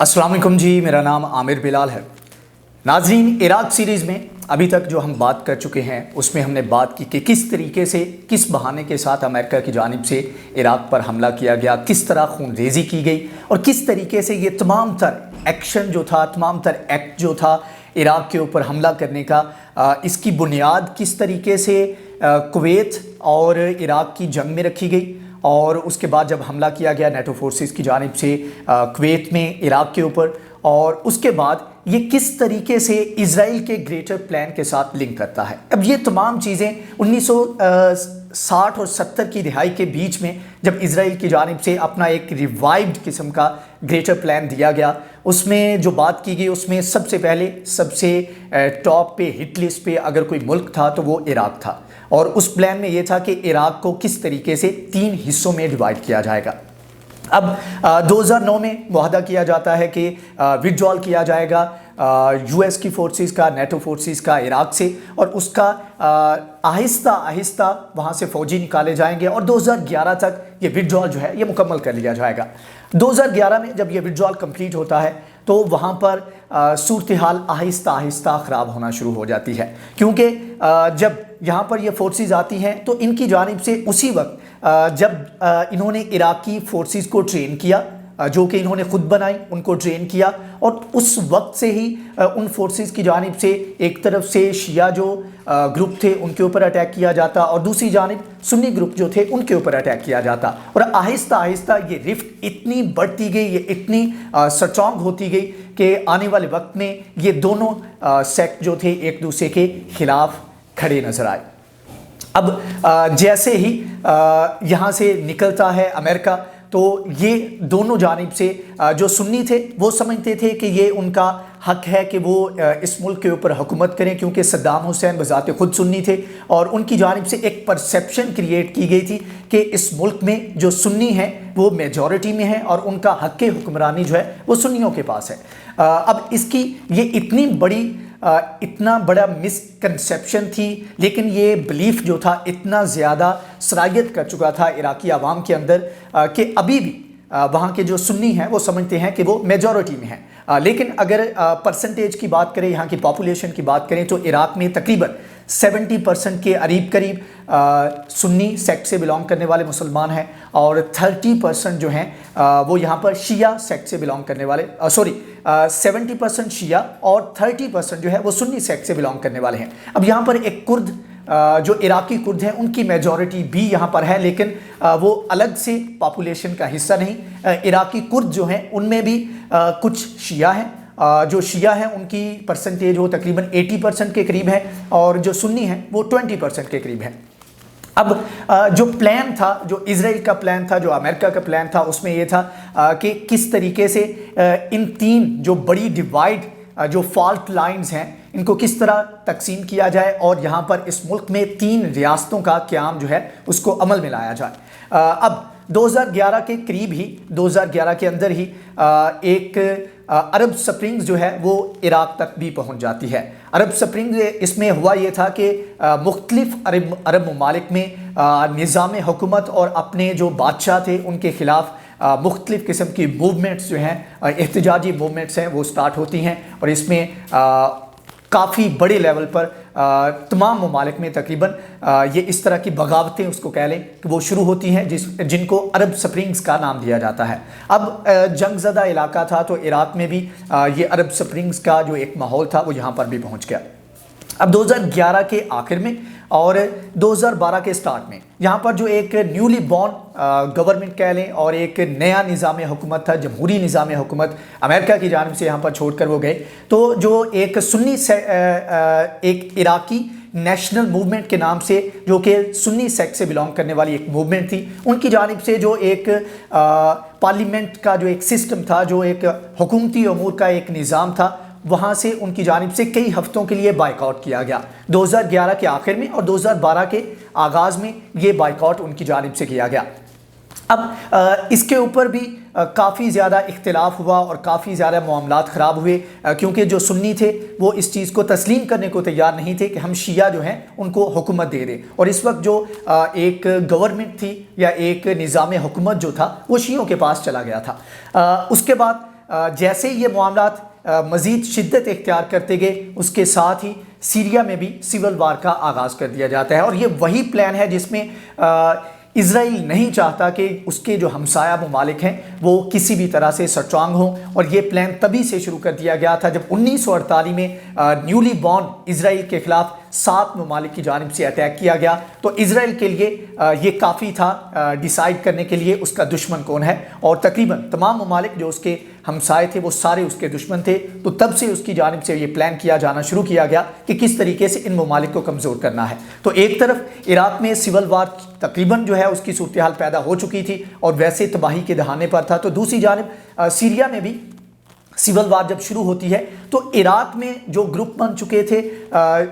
अस्सलाम वालेकुम जी, मेरा नाम आमिर बिलाल है। नाज़रीन, इराक सीरीज़ में अभी तक जो हम बात कर चुके हैं उसमें हमने बात की कि किस तरीके से, किस बहाने के साथ अमेरिका की जानिब से इराक पर हमला किया गया, किस तरह खूनरेज़ी की गई और किस तरीके से ये तमाम तर एक्शन जो था, तमाम तर एक्ट जो था इराक के ऊपर हमला करने का, इसकी बुनियाद किस तरीके से कुवैत और इराक की जंग में रखी गई और उसके बाद जब हमला किया गया नेटो फोर्सेस की जानिब से कुवैत में इराक के ऊपर, और उसके बाद ये किस तरीके से इजराइल के ग्रेटर प्लान के साथ लिंक करता है। अब ये तमाम चीज़ें 1960 और 70 की दिहाई के बीच में जब इजराइल की जानिब से अपना एक रिवाइव्ड किस्म का ग्रेटर प्लान दिया गया, उसमें जो बात की गई उसमें सबसे पहले सबसे टॉप पे, हिट लिस्ट पे अगर कोई मुल्क था तो वो इराक था। और उस प्लान में ये था कि इराक को किस तरीके से 3 हिस्सों में डिवाइड किया जाएगा। अब 2009 में मुआहदा किया जाता है कि विड्रॉल किया जाएगा यूएस की फोर्सेस का, नेटो फोर्सेस का इराक से, और उसका आहिस्ता आहिस्ता वहाँ से फ़ौजी निकाले जाएंगे और 2011 तक ये विड्रॉल जो है ये मुकम्मल कर लिया जाएगा। 2011 में जब ये विड्रॉल कंप्लीट होता है तो वहाँ पर सूरत हाल आहिस्ता आहिस्ता ख़राब होना शुरू हो जाती है, क्योंकि जब यहाँ पर ये फोर्सेस आती हैं तो इनकी जानिब से उसी वक्त जब इन्होंने इराकी फोर्सेस को ट्रेन किया, जो कि इन्होंने ख़ुद बनाई, उनको ट्रेन किया, और उस वक्त से ही उन फोर्सेस की जानिब से एक तरफ से शिया जो ग्रुप थे उनके ऊपर अटैक किया जाता और दूसरी जानिब सुन्नी ग्रुप जो थे उनके ऊपर अटैक किया जाता। और आहिस्ता आहिस्ता ये रिफ्ट इतनी बढ़ती गई, ये इतनी स्ट्रॉन्ग होती गई कि आने वाले वक्त में ये दोनों सेक्ट जो थे एक दूसरे के खिलाफ खड़े नज़र आए। अब जैसे ही यहाँ से निकलता है अमेरिका, तो ये दोनों जानिब से जो सुन्नी थे वो समझते थे कि ये उनका हक है कि वो इस मुल्क के ऊपर हुकूमत करें, क्योंकि सद्दाम हुसैन बज़ाते खुद सुन्नी थे और उनकी जानिब से एक परसेप्शन क्रिएट की गई थी कि इस मुल्क में जो सुन्नी हैं वो मेजॉरिटी में है और उनका हक हुक्मरानी जो है वो सुन्नियों के पास है। अब इसकी ये इतना बड़ा मिसकंसेप्शन थी, लेकिन ये बिलीफ जो था इतना ज़्यादा सरायत कर चुका था इराकी आवाम के अंदर कि अभी भी वहाँ के जो सुन्नी हैं वो समझते हैं कि वो मेजॉरिटी में हैं। लेकिन अगर परसेंटेज की बात करें, यहाँ की पॉपुलेशन की बात करें, तो इराक में तकरीबन 70% के करीब सुन्नी सेक्ट से बिलोंग करने वाले मुसलमान हैं और 30% जो हैं वो यहाँ पर शिया सेक्ट से बिलोंग करने वाले 70% शिया और 30% जो है वो सुन्नी सेक्ट से बिलोंग करने वाले हैं। अब यहाँ पर एक कुर्द जो इराकी कुर्द हैं उनकी मेजॉरिटी भी यहाँ पर है, लेकिन वो अलग से पॉपुलेशन का हिस्सा नहीं। इराकी कुर्द जो हैं उनमें भी कुछ शिया हैं, जो शिया हैं उनकी परसेंटेज वो तकरीबन 80% के करीब है और जो सुन्नी हैं वो 20% के करीब है। अब जो प्लान था, जो इजराइल का प्लान था, जो अमेरिका का प्लान था, उसमें ये था कि किस तरीके से इन 3 जो बड़ी डिवाइड जो फॉल्ट लाइंस हैं इनको किस तरह तकसीम किया जाए और यहाँ पर इस मुल्क में 3 रियासतों का क़याम जो है उसको अमल में लाया जाए। अब 2011 के करीब ही, 2011 के अंदर ही एक अरब स्प्रिंग्स जो है वो इराक तक भी पहुँच जाती है। अरब स्प्रिंग इसमें हुआ ये था कि मुख्तलिफ अरब ममालिक में निज़ाम हुकूमत और अपने जो बादशाह थे उनके ख़िलाफ़ मुख्तलिफ़ किस्म की मूवमेंट्स जो हैं, एहतजाजी मूवमेंट्स हैं, वो स्टार्ट होती हैं और इसमें काफ़ी बड़े लेवल पर तमाम ममालिक में तकरीबन ये इस तरह की बगावतें उसको कह लें कि वो शुरू होती हैं जिनको अरब स्प्रिंग्स का नाम दिया जाता है। अब जंगज़दा इलाका था तो इराक में भी ये अरब स्प्रिंग्स का जो एक माहौल था वो यहाँ पर भी पहुँच गया। अब 2011 के आखिर में और 2012 के स्टार्ट में यहाँ पर जो एक न्यूली बॉर्न गवर्नमेंट कह लें और एक नया निज़ाम हुकूमत था, जमहूरी निज़ाम हुकूमत अमेरिका की जानिब से यहाँ पर छोड़कर वो गए, तो जो एक सुन्नी से एक इराकी नेशनल मूवमेंट के नाम से, जो कि सुन्नी सेक्ट से बिलोंग करने वाली एक मूवमेंट थी, उनकी जानिब से जो एक पार्लियामेंट का जो एक सिस्टम था, जो एक हुकूमती अमूर का एक निज़ाम था, वहाँ से उनकी जानिब से कई हफ्तों के लिए बाइकआउट किया गया। 2011 के आखिर में और 2012 के आगाज़ में ये बाइकआउट उनकी जानिब से किया गया। अब इसके ऊपर भी काफ़ी ज़्यादा इख्तिलाफ हुआ और काफ़ी ज़्यादा मामलात ख़राब हुए, क्योंकि जो सुन्नी थे वो इस चीज़ को तस्लीम करने को तैयार नहीं थे कि हम शिया जो हैं उनको हुकूमत दे दें। और इस वक्त जो एक गवर्नमेंट थी या एक निज़ाम हुकूमत जो था वो शियों के पास चला गया था। उसके बाद जैसे ये मामलात मज़ीद शिद्दत इख्तियार करते गए, उसके साथ ही सीरिया में भी सिविल वार का आगाज़ कर दिया जाता है। और ये वही प्लान है जिसमें इज़राइल नहीं चाहता कि उसके जो हमसाया ममालिक हैं वो किसी भी तरह से स्ट्रांग हों। और ये प्लान तभी से शुरू कर दिया गया था जब 1948 में न्यूली बॉर्न इज़राइल के ख़िलाफ़ 7 ममालिक की जानिब से अटैक किया गया। तो इज़राइल के लिए ये काफ़ी था डिसाइड करने के लिए उसका दुश्मन कौन है, और तकरीबन तमाम ममालिक जो उसके हमसाए थे वो सारे उसके दुश्मन थे। तो तब से उसकी जानिब से ये प्लान किया जाना शुरू किया गया कि किस तरीके से इन ममालिक को कमज़ोर करना है। तो एक तरफ इराक़ में सिविल वार तकरीबन जो है उसकी सूरत हाल पैदा हो चुकी थी और वैसे तबाही के दहाने पर था। तो दूसरी जानिब सीरिया में भी सिविल वार जब शुरू होती है तो इराक़ में जो ग्रुप बन चुके थे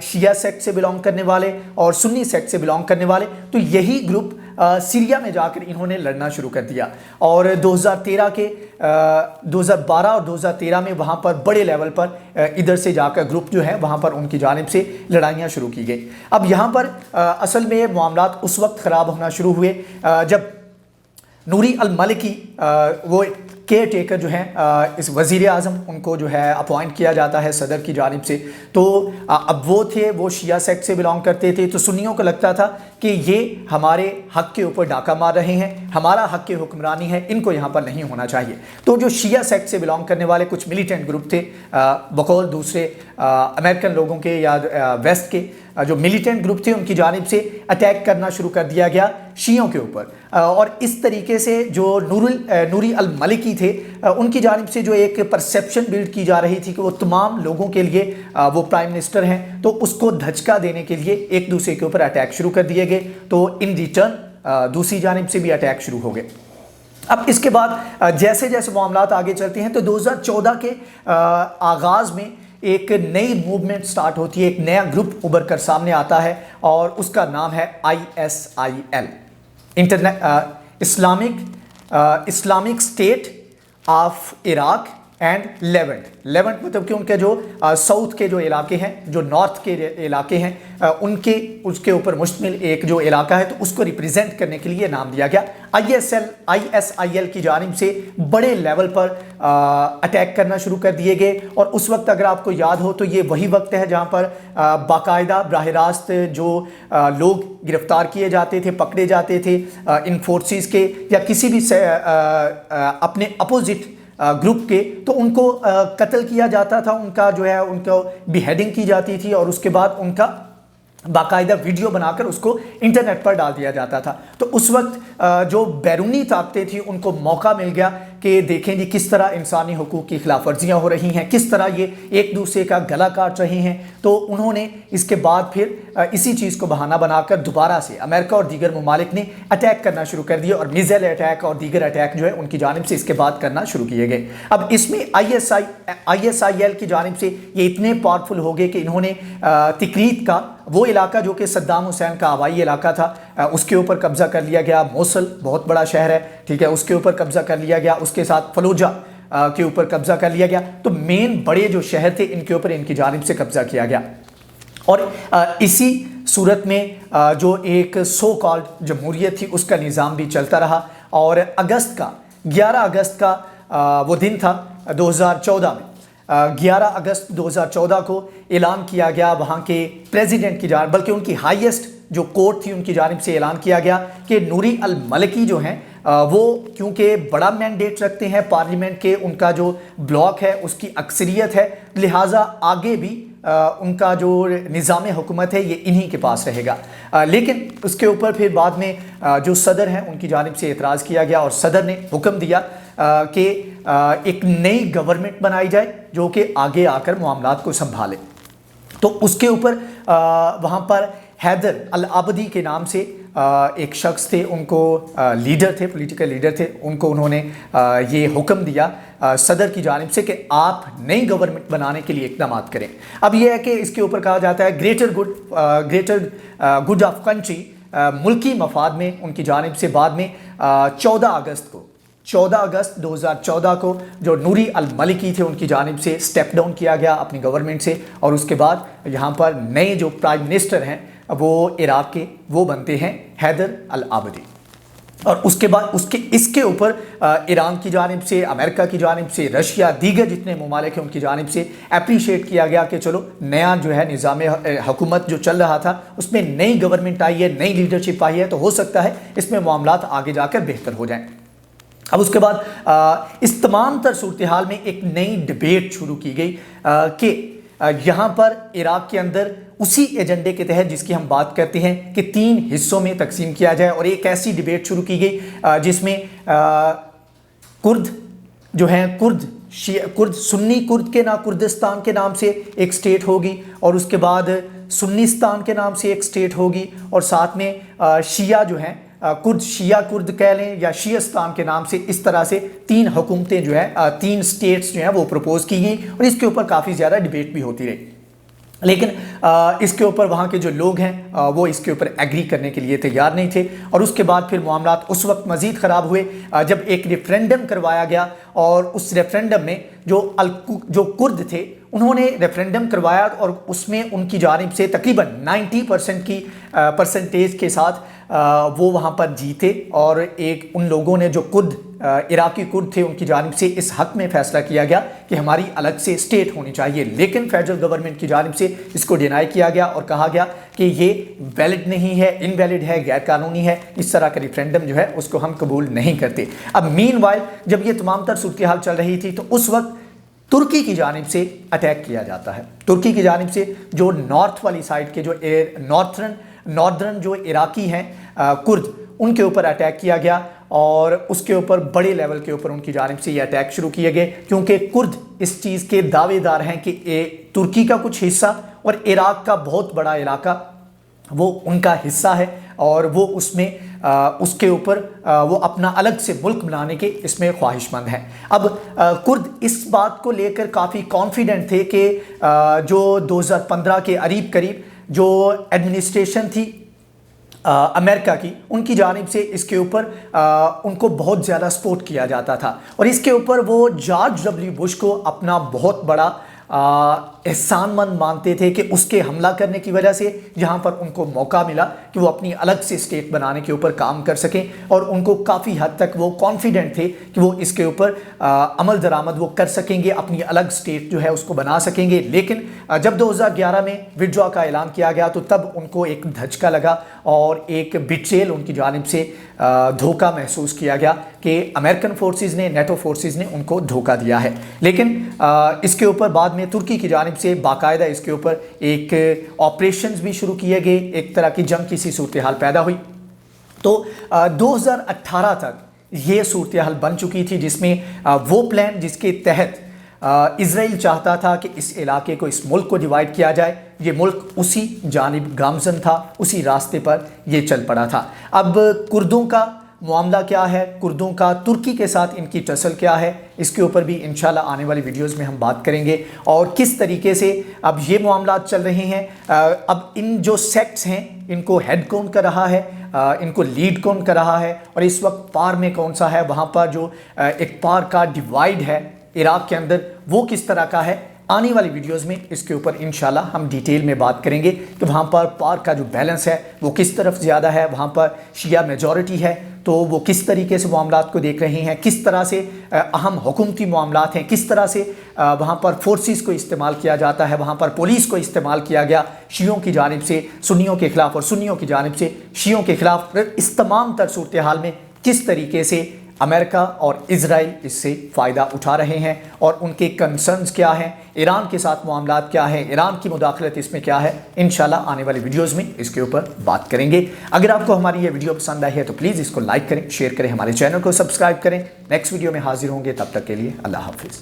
शिया सेक्ट से बिलोंग करने वाले और सुन्नी सेक्ट से बिलोंग करने वाले, तो यही ग्रुप सीरिया में जाकर इन्होंने लड़ना शुरू कर दिया। और 2012 और 2013 में वहाँ पर बड़े लेवल पर इधर से जाकर ग्रुप जो है वहाँ पर उनकी जानिब से लड़ाइयाँ शुरू की गई। अब यहाँ पर असल में मामलात उस वक्त ख़राब होना शुरू हुए जब नूरी अल मलिकी वो केयर टेकर जो हैं इस वज़ीर आज़म उनको जो है अपॉइंट किया जाता है सदर की जानिब से। तो अब वो शिया सेक्ट से बिलोंग करते थे। तो सुन्नियों को लगता था कि ये हमारे हक़ के ऊपर डाका मार रहे हैं, हमारा हक़ की हुक्मरानी है, इनको यहाँ पर नहीं होना चाहिए। तो जो शिया सेक्ट से बिलोंग करने वाले कुछ मिलिटेंट ग्रुप थे बकौल दूसरे अमेरिकन लोगों के या वेस्ट के जो मिलिटेंट ग्रुप थे उनकी जानिब से अटैक करना शुरू कर दिया गया शियों के ऊपर। और इस तरीके से जो नूरी अल मलिकी थे उनकी जानिब से जो एक परसेप्शन बिल्ड की जा रही थी कि वो तमाम लोगों के लिए वो प्राइम मिनिस्टर हैं, तो उसको धचका देने के लिए एक दूसरे के ऊपर अटैक शुरू कर दिए गए। तो इन रिटर्न दूसरी जानिब से भी अटैक शुरू हो गए। अब इसके बाद जैसे जैसे मामलात आगे चलते हैं तो 2014 के आगाज़ में एक नई मूवमेंट स्टार्ट होती है, एक नया ग्रुप उभर कर सामने आता है और उसका नाम है ISIL, Islamic state of Iraq and Levant. Levant मतलब कि उनके जो साउथ के जो इलाके हैं, जो नॉर्थ के इलाके हैं, उसके ऊपर मुश्तमिल एक जो इलाका है, तो उसको रिप्रेजेंट करने के लिए नाम दिया गया। ISIL की जानिब से बड़े लेवल पर अटैक करना शुरू कर दिए गए। और उस वक्त अगर आपको याद हो तो ये वही वक्त है जहाँ पर बाकायदा बराह रास्त जो लोग गिरफ्तार किए जाते थे, पकड़े जाते थे इन फोर्सेस के या किसी भी अपने अपोजिट ग्रुप के, तो उनको कत्ल किया जाता था, उनका जो है उनको बिहेडिंग की जाती थी और उसके बाद उनका बाकायदा वीडियो बनाकर उसको इंटरनेट पर डाल दिया जाता था। तो उस वक्त जो बैरूनी ताकतें थी उनको मौका मिल गया कि देखें जी किस तरह इंसानी हुकूक की खिलाफ वर्जियाँ हो रही हैं, किस तरह ये एक दूसरे का गला काट रहे हैं। तो उन्होंने इसके बाद फिर इसी चीज़ को बहाना बनाकर दोबारा से अमेरिका और दीगर ममालिक ने अटैक करना शुरू कर दिया और मिसाइल अटैक और दीगर अटैक जो है उनकी जानिब से इसके बाद करना शुरू किए गए। अब इसमें ISIL की जानिब से ये इतने पावरफुल हो गए कि इन्होंने तिकरीत का वो इलाका जो कि सद्दाम हुसैन का हवाई इलाका था उसके ऊपर कब्ज़ा कर लिया गया। मोसल बहुत बड़ा शहर है, ठीक है, उसके ऊपर कब्ज़ा कर लिया गया। उसके साथ फलूजा के ऊपर कब्ज़ा कर लिया गया। तो मेन बड़े जो शहर थे इनके ऊपर इनकी जानिब से कब्ज़ा किया गया। और इसी सूरत में जो एक सो कॉल्ड जमहूरियत थी उसका निज़ाम भी चलता रहा। और 11 अगस्त का वो दिन था 2014 में, 11 अगस्त 2014 को ऐलान किया गया वहाँ के प्रेसिडेंट की जानिब, बल्कि उनकी हाईएस्ट जो कोर्ट थी उनकी जानिब से ऐलान किया गया कि नूरी अल मलिकी जो हैं वो क्योंकि बड़ा मैंडेट रखते हैं पार्लियामेंट के, उनका जो ब्लॉक है उसकी अक्सरियत है, लिहाजा आगे भी उनका जो निज़ाम हुकूमत है ये इन्हीं के पास रहेगा। लेकिन उसके ऊपर फिर बाद में जो सदर हैं उनकी जानिब से एतराज़ किया गया और सदर ने हुक्म दिया कि एक नई गवर्नमेंट बनाई जाए जो कि आगे आकर मामलात को संभाले। तो उसके ऊपर वहाँ पर हैदर अल आबदी के नाम से एक शख्स थे, उनको लीडर थे, पॉलिटिकल लीडर थे, उनको उन्होंने ये हुक्म दिया सदर की जानिब से कि आप नई गवर्नमेंट बनाने के लिए इक़दाम करें। अब यह है कि इसके ऊपर कहा जाता है ग्रेटर गुड ऑफ कंट्री, मुल्की मफाद में उनकी जानिब से बाद में 14 अगस्त 2014 को जो नूरी अल मलिकी थे उनकी जानिब से स्टेप डाउन किया गया अपनी गवर्नमेंट से। और उसके बाद यहाँ पर नए जो प्राइम मिनिस्टर हैं वो इराक़ के वो बनते हैं हैदर अल आबदी। اور اس کے بعد اس کے اوپر ایران کی جانب سے، امریکہ کی جانب سے، رشیا، دیگر جتنے ممالک ہیں ان کی جانب سے اپریشیٹ کیا گیا کہ چلو نیا جو ہے نظام حکومت جو چل رہا تھا اس میں نئی گورنمنٹ آئی ہے، نئی لیڈرشپ آئی ہے، تو ہو سکتا ہے اس میں معاملات آگے جا کر بہتر ہو جائیں۔ اب اس کے بعد اس تمام تر صورتحال میں ایک نئی ڈیبیٹ شروع کی گئی کہ یہاں پر عراق کے اندر اسی ایجنڈے کے تحت جس کی ہم بات کرتے ہیں کہ 3 حصوں میں تقسیم کیا جائے، اور ایک ایسی ڈیبیٹ شروع کی گئی جس میں کرد جو ہیں، کرد سنی کرد کے کردستان کے نام سے ایک سٹیٹ ہوگی، اور اس کے بعد سنیستان کے نام سے ایک سٹیٹ ہوگی، اور ساتھ میں شیعہ جو ہیں کرد، شیعہ کرد کہہ لیں یا شیعستان کے نام سے، اس طرح سے 3 حکومتیں جو ہیں 3 سٹیٹس جو ہیں وہ پروپوز کی گئی، اور اس کے اوپر کافی زیادہ ڈیبیٹ بھی ہوتی رہی، لیکن اس کے اوپر وہاں کے جو لوگ ہیں وہ اس کے اوپر ایگری کرنے کے لیے تیار نہیں تھے۔ اور اس کے بعد پھر معاملات اس وقت مزید خراب ہوئے جب ایک ریفرینڈم کروایا گیا، اور اس ریفرینڈم میں جو کرد تھے انہوں نے ریفرینڈم کروایا، اور اس میں ان کی جانب سے تقریباً 90% کی پرسنٹیج کے ساتھ وہ وہاں پر جیتے، اور ان لوگوں نے جو عراقی کرد تھے ان کی جانب سے اس حق میں فیصلہ کیا گیا کہ ہماری الگ سے اسٹیٹ ہونی چاہیے، لیکن فیڈرل گورنمنٹ کی جانب سے اس کو ڈینائی کیا گیا اور کہا گیا کہ یہ ویلڈ نہیں ہے، انویلڈ ہے، غیر قانونی ہے، اس طرح کا ریفرینڈم جو ہے اس کو ہم قبول نہیں کرتے۔ اب مین وائل جب یہ تمام تر صورتحال چل رہی تھی تو اس وقت ترکی کی جانب سے اٹیک کیا جاتا ہے، ترکی کی جانب سے جو نارتھ والی سائڈ کے جو ناردرن جو عراقی ہیں کرد، ان کے اوپر اٹیک کیا گیا، اور اس کے اوپر بڑے لیول کے اوپر ان کی جانب سے یہ اٹیک شروع کیے گئے، کیونکہ کرد اس چیز کے دعوے دار ہیں کہ ترکی کا کچھ حصہ اور عراق کا بہت بڑا علاقہ وہ ان کا حصہ ہے، اور وہ اس کے اوپر وہ اپنا الگ سے ملک بنانے کے اس میں خواہش مند ہیں۔ اب کرد اس بات کو لے کر کافی کانفیڈنٹ تھے کہ جو 2015 کے قریب جو ایڈمنسٹریشن تھی امریکہ کی، ان کی جانب سے اس کے اوپر ان کو بہت زیادہ سپورٹ کیا جاتا تھا، اور اس کے اوپر وہ جارج ڈبلیو بش کو اپنا بہت بڑا احسان مند مانتے تھے کہ اس کے حملہ کرنے کی وجہ سے یہاں پر ان کو موقع ملا کہ وہ اپنی الگ سے اسٹیٹ بنانے کے اوپر کام کر سکیں، اور ان کو کافی حد تک وہ کانفیڈنٹ تھے کہ وہ اس کے اوپر عمل درآمد وہ کر سکیں گے، اپنی الگ اسٹیٹ جو ہے اس کو بنا سکیں گے۔ لیکن جب 2011 میں وڈرا کا اعلان کیا گیا تو تب ان کو ایک دھچکا لگا اور ایک بیٹریل ان کی جانب سے دھوکہ محسوس کیا گیا کہ امریکن فورسز نے، نیٹو فورسز نے ان کو دھوکہ دیا ہے۔ لیکن اس کے اوپر بعد میں ترکی کی جانب سے باقاعدہ اس کے اوپر ایک آپریشنز بھی شروع کیے گئے، ایک طرح کی جنگ کی سی صورتحال پیدا ہوئی۔ تو 2018 تک یہ صورتحال بن چکی تھی جس میں وہ پلان جس کے تحت اسرائیل چاہتا تھا کہ اس علاقے کو، اس ملک کو ڈیوائیڈ کیا جائے، یہ ملک اسی جانب گامزن تھا، اسی راستے پر یہ چل پڑا تھا۔ اب کردوں کا معاملہ کیا ہے، کردوں کا ترکی کے ساتھ ان کی ٹسل کیا ہے، اس کے اوپر بھی انشاءاللہ آنے والی ویڈیوز میں ہم بات کریں گے، اور کس طریقے سے اب یہ معاملات چل رہے ہیں۔ اب ان جو سیکٹس ہیں ان کو ہیڈ کون کر رہا ہے، ان کو لیڈ کون کر رہا ہے، اور اس وقت پار میں کون سا ہے، وہاں پر جو ایک پار کا ڈیوائیڈ ہے عراق کے اندر وہ کس طرح کا ہے۔ آنے والی ویڈیوز میں اس کے اوپر انشاءاللہ ہم ڈیٹیل میں بات کریں گے کہ وہاں پر پار کا جو بیلنس ہے وہ کس طرف زیادہ ہے، وہاں پر شیعہ میجورٹی ہے تو وہ کس طریقے سے معاملات کو دیکھ رہے ہیں، کس طرح سے اہم حکومتی معاملات ہیں، کس طرح سے وہاں پر فورسز کو استعمال کیا جاتا ہے، وہاں پر پولیس کو استعمال کیا گیا شیعوں کی جانب سے سنیوں کے خلاف اور سنیوں کی جانب سے شیعوں کے خلاف۔ اس تمام تر صورتحال میں کس طریقے سے امریکہ اور اسرائیل اس سے فائدہ اٹھا رہے ہیں اور ان کے کنسرنز کیا ہیں، ایران کے ساتھ معاملات کیا ہیں، ایران کی مداخلت اس میں کیا ہے، انشاءاللہ آنے والی ویڈیوز میں اس کے اوپر بات کریں گے۔ اگر آپ کو ہماری یہ ویڈیو پسند آئی ہے تو پلیز اس کو لائک کریں، شیئر کریں، ہمارے چینل کو سبسکرائب کریں۔ نیکسٹ ویڈیو میں حاضر ہوں گے، تب تک کے لیے اللہ حافظ۔